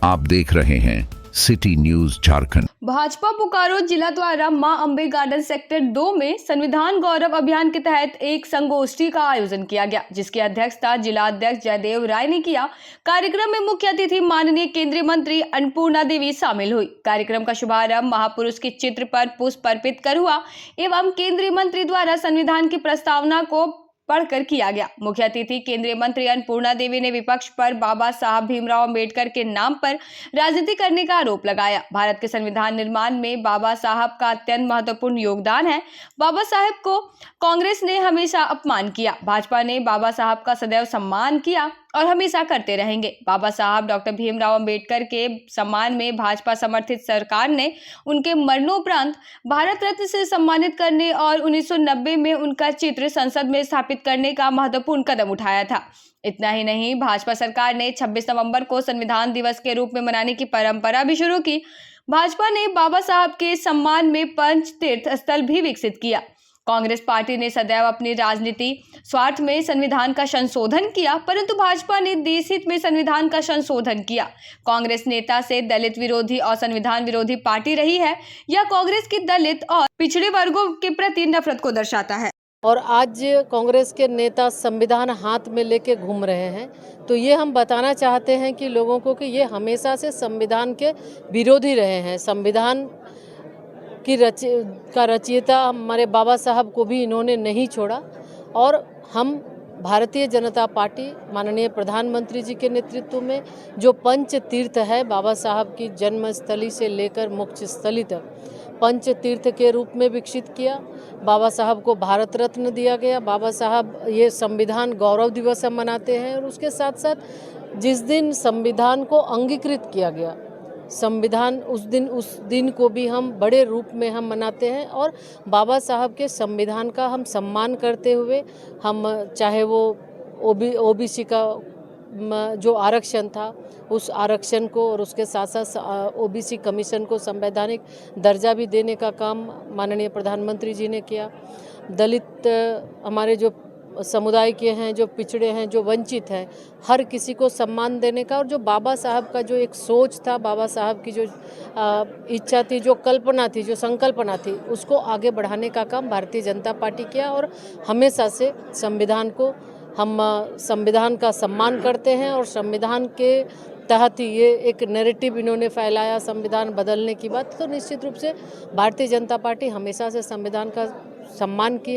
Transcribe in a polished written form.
आप देख रहे हैं सिटी न्यूज झारखंड। भाजपा बोकारो जिला द्वारा मां अंबे गार्डन सेक्टर 2 में संविधान गौरव अभियान के तहत एक संगोष्ठी का आयोजन किया गया, जिसकी अध्यक्षता जिला अध्यक्ष जयदेव राय ने किया। कार्यक्रम में मुख्य अतिथि माननीय केंद्रीय मंत्री अन्नपूर्णा देवी शामिल हुई। कार्यक्रम का शुभारंभ महापुरुष के चित्र पर पुष्प अर्पित कर हुआ एवं केंद्रीय मंत्री द्वारा संविधान की प्रस्तावना को पढ़कर किया गया। मुख्य अतिथि केंद्रीय मंत्री अन्नपूर्णा देवी ने विपक्ष पर बाबा साहब भीमराव अंबेडकर के नाम पर राजनीति करने का आरोप लगाया। भारत के संविधान निर्माण में बाबा साहब का अत्यंत महत्वपूर्ण योगदान है। बाबा साहब को कांग्रेस ने हमेशा अपमान किया। भाजपा ने बाबा साहब का सदैव सम्मान किया और हमेशा करते रहेंगे। बाबा साहब डॉक्टर भीमराव अंबेडकर के सम्मान में भाजपा समर्थित सरकार ने उनके मरणोपरांत भारत रत्न से सम्मानित करने और 1990 में उनका चित्र संसद में स्थापित करने का महत्वपूर्ण कदम उठाया था। इतना ही नहीं, भाजपा सरकार ने 26 नवंबर को संविधान दिवस के रूप में मनाने की परंपरा भी शुरू की। भाजपा ने बाबा साहब के सम्मान में पंच तीर्थ स्थल भी विकसित किया। कांग्रेस पार्टी ने सदैव अपनी राजनीति स्वार्थ में संविधान का संशोधन किया, परंतु भाजपा ने देश हित में संविधान का संशोधन किया। कांग्रेस नेता से दलित विरोधी और संविधान विरोधी पार्टी रही है। यह कांग्रेस की दलित और पिछड़े वर्गों के प्रति नफरत को दर्शाता है। और आज कांग्रेस के नेता संविधान हाथ में लेके घूम रहे हैं, तो ये हम बताना चाहते हैं कि लोगों को कि ये हमेशा से संविधान के विरोधी रहे हैं। संविधान की रचयिता हमारे बाबा साहब को भी इन्होंने नहीं छोड़ा और हम भारतीय जनता पार्टी माननीय प्रधानमंत्री जी के नेतृत्व में जो पंच तीर्थ है बाबा साहब की जन्मस्थली से लेकर मोक्ष स्थली तक पंच तीर्थ के रूप में विकसित किया। बाबा साहब को भारत रत्न दिया गया। बाबा साहब ये संविधान गौरव दिवस हम मनाते हैं और उसके साथ साथ जिस दिन संविधान को अंगीकृत किया गया संविधान उस दिन को भी हम बड़े रूप में हम मनाते हैं और बाबा साहब के संविधान का हम सम्मान करते हुए हम चाहे वो ओबीसी का जो आरक्षण था उस आरक्षण को और उसके साथ साथ ओबीसी कमीशन को संवैधानिक दर्जा भी देने का काम माननीय प्रधानमंत्री जी ने किया। दलित हमारे जो समुदाय के हैं, जो पिछड़े हैं, जो वंचित हैं, हर किसी को सम्मान देने का और जो बाबा साहब का जो एक सोच था, बाबा साहब की जो इच्छा थी, जो कल्पना थी, जो संकल्पना थी, उसको आगे बढ़ाने का काम भारतीय जनता पार्टी किया। और हमेशा से संविधान को हम संविधान का सम्मान करते हैं और संविधान के तहत ही ये एक नैरेटिव इन्होंने फैलाया संविधान बदलने की बात, तो निश्चित रूप से भारतीय जनता पार्टी हमेशा से संविधान का सम्मान की है।